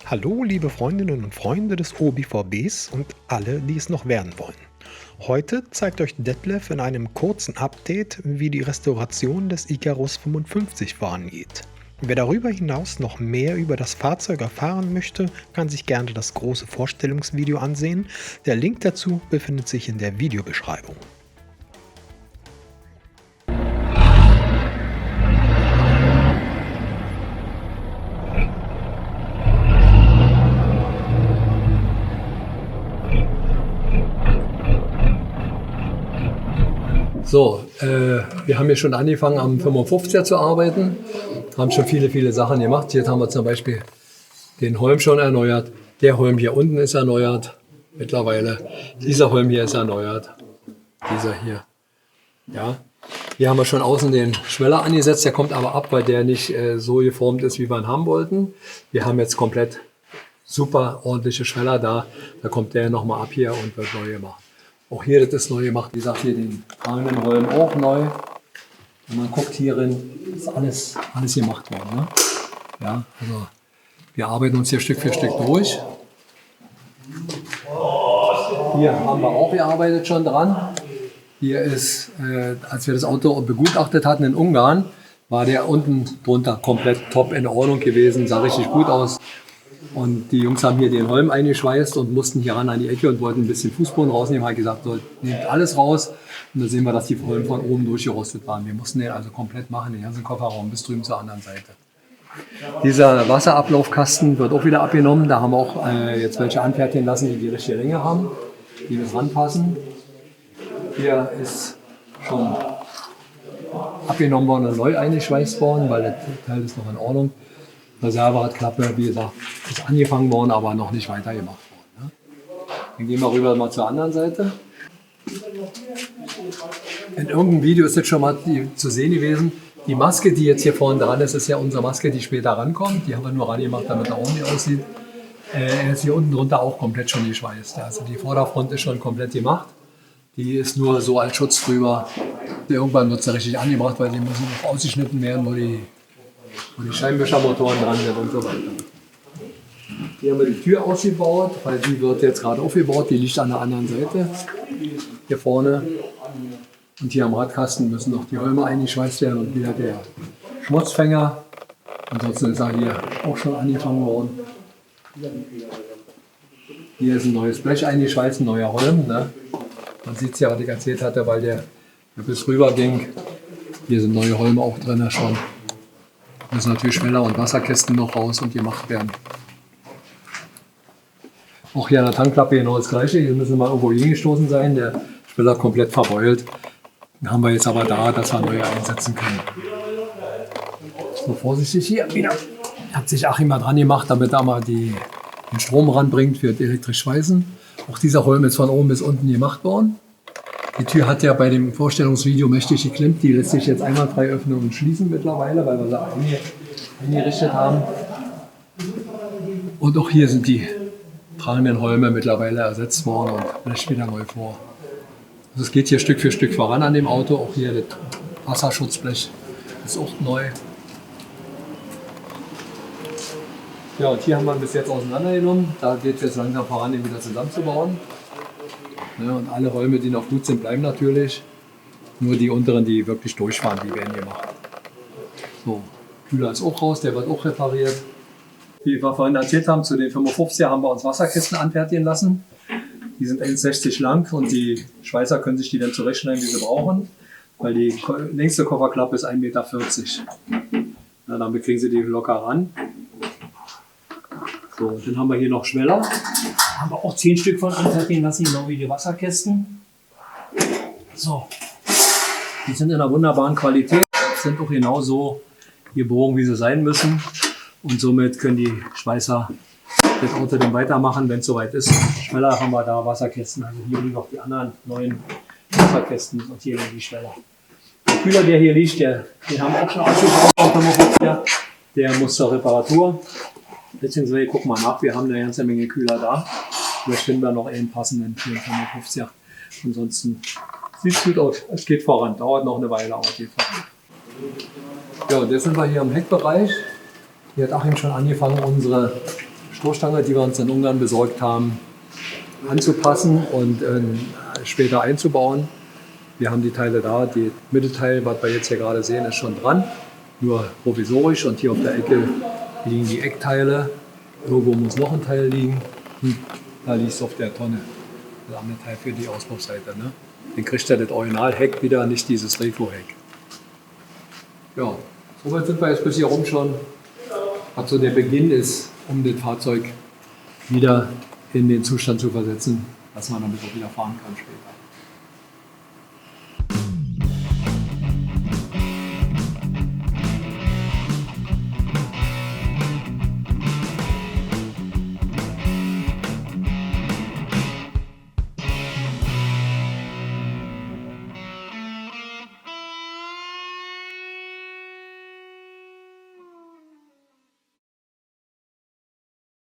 Hallo liebe Freundinnen und Freunde des OBVBs und alle, die es noch werden wollen. Heute zeigt euch Detlef in einem kurzen Update, wie die Restauration des Icarus 55 vorangeht. Wer darüber hinaus noch mehr über das Fahrzeug erfahren möchte, kann sich gerne das große Vorstellungsvideo ansehen. Der Link dazu befindet sich in der Videobeschreibung. So, wir haben hier schon angefangen am 55er zu arbeiten, haben schon viele Sachen gemacht. Jetzt haben wir zum Beispiel den Holm schon erneuert. Der Holm hier unten ist erneuert mittlerweile. Dieser Holm hier ist erneuert. Dieser hier. Ja. Hier haben wir schon außen den Schweller angesetzt. Der kommt aber ab, weil der nicht so geformt ist, wie wir ihn haben wollten. Wir haben jetzt komplett super ordentliche Schweller da. Da kommt der nochmal ab hier und wird neu gemacht. Auch hier, das ist neu gemacht. Wie gesagt, hier den tragenden Rollen auch neu. Wenn man guckt hierin, ist alles gemacht worden. Ne? Ja, also wir arbeiten uns hier Stück für Stück durch. Hier haben wir auch gearbeitet schon dran. Hier ist, als wir das Auto begutachtet hatten in Ungarn, war der unten drunter komplett top in Ordnung gewesen, sah richtig gut aus. Und die Jungs haben hier den Holm eingeschweißt und mussten hier ran an die Ecke und wollten ein bisschen Fußboden rausnehmen. Haben gesagt, so, nehmt alles raus. Und da sehen wir, dass die Holm von oben durchgerostet waren. Wir mussten den also komplett machen, den ganzen Kofferraum bis drüben zur anderen Seite. Dieser Wasserablaufkasten wird auch wieder abgenommen. Da haben wir auch jetzt welche anfertigen lassen, die die richtige Länge haben, die bis ranpassen. Hier ist schon abgenommen worden und neu eingeschweißt worden, weil der Teil ist noch in Ordnung. Reserveradklappe, wie gesagt, ist angefangen worden, aber noch nicht weitergemacht worden. Ne? Dann gehen wir rüber mal zur anderen Seite. In irgendeinem Video ist jetzt schon mal zu sehen gewesen. Die Maske, die jetzt hier vorne dran ist, ist ja unsere Maske, die später rankommt. Die haben wir nur rangemacht, damit er ordentlich aussieht. Er ist hier unten drunter auch komplett schon geschweißt. Also die Vorderfront ist schon komplett gemacht. Die ist nur so als Schutz drüber. Irgendwann wird sie richtig angebracht, weil die müssen noch ausgeschnitten werden, wo die Scheibenwischermotoren dran sind und so weiter. Hier haben wir die Tür ausgebaut, weil die wird jetzt gerade aufgebaut, die liegt an der anderen Seite, hier vorne. Und hier am Radkasten müssen noch die Holme eingeschweißt werden und wieder der Schmutzfänger. Ansonsten ist er hier auch schon angefangen worden. Hier ist ein neues Blech eingeschweißt, ein neuer Holm. Ne? Man sieht es ja, was ich erzählt hatte, weil der bis rüber ging. Hier sind neue Holme auch drin schon. Müssen natürlich Schweller und Wasserkästen noch raus und gemacht werden. Auch hier an der Tankklappe genau das gleiche. Hier müssen wir mal irgendwo hingestoßen sein. Der Schweller komplett verbeult. Den haben wir jetzt aber da, dass wir neue einsetzen können. So, vorsichtig hier wieder. Hat sich Achim mal dran gemacht, damit er mal den Strom ranbringt für das elektrisch Schweißen. Auch dieser Holm ist von oben bis unten gemacht worden. Die Tür hat ja bei dem Vorstellungsvideo mächtig geklemmt. Die lässt sich jetzt einwandfrei öffnen und schließen mittlerweile, weil wir sie eingerichtet haben. Und auch hier sind die tragenden Holme mittlerweile ersetzt worden und Blech wieder neu vor. Also es geht hier Stück für Stück voran an dem Auto. Auch hier das Wasserschutzblech ist auch neu. Ja, und hier haben wir bis jetzt auseinandergenommen. Da geht es jetzt langsam voran, den wieder zusammenzubauen. Ja, und alle Räume, die noch gut sind, bleiben natürlich. Nur die unteren, die wirklich durchfahren, die werden gemacht. So, Kühler ist auch raus, der wird auch repariert. Wie wir vorhin erzählt haben, zu den 55er haben wir uns Wasserkästen anfertigen lassen. Die sind 1,60 lang und die Schweißer können sich die dann zurechtschneiden, wie sie brauchen. Weil die längste Kofferklappe ist 1,40 Meter. Ja, damit kriegen sie die locker ran. So, und dann haben wir hier noch Schweller. Da haben wir auch 10 Stück von anfertigen lassen, genau wie die Wasserkästen. So, die sind in einer wunderbaren Qualität, sind auch genau so gebogen, wie sie sein müssen. Und somit können die Schweißer das Auto dann weitermachen, wenn es soweit ist. Schweller haben wir da, Wasserkästen. Also hier liegen noch die anderen neuen Wasserkästen und hier liegen die Schweller. Der Kühler, der hier liegt, den haben wir auch schon ausgebaut. Der muss zur Reparatur. Beziehungsweise gucken wir nach, wir haben eine ganze Menge Kühler da. Vielleicht finden wir noch einen passenden für den 55er. Ansonsten sieht es gut aus. Es geht voran, dauert noch eine Weile, aber geht voran. Ja, und jetzt sind wir hier im Heckbereich. Hier hat Achim schon angefangen, unsere Stoßstange, die wir uns in Ungarn besorgt haben, anzupassen und später einzubauen. Wir haben die Teile da. Die Mittelteil, was wir jetzt hier gerade sehen, ist schon dran, nur provisorisch. Und hier auf der Ecke liegen die Eckteile. Irgendwo muss noch ein Teil liegen. Da liegt es auf der Tonne. Das andere Teil für die Auspuffseite. Ne? Den kriegt er das Original-Heck wieder, nicht dieses Revo-Heck. Ja, soweit sind wir jetzt bis hier rum schon. Was so der Beginn ist, um das Fahrzeug wieder in den Zustand zu versetzen, dass man damit auch wieder fahren kann später.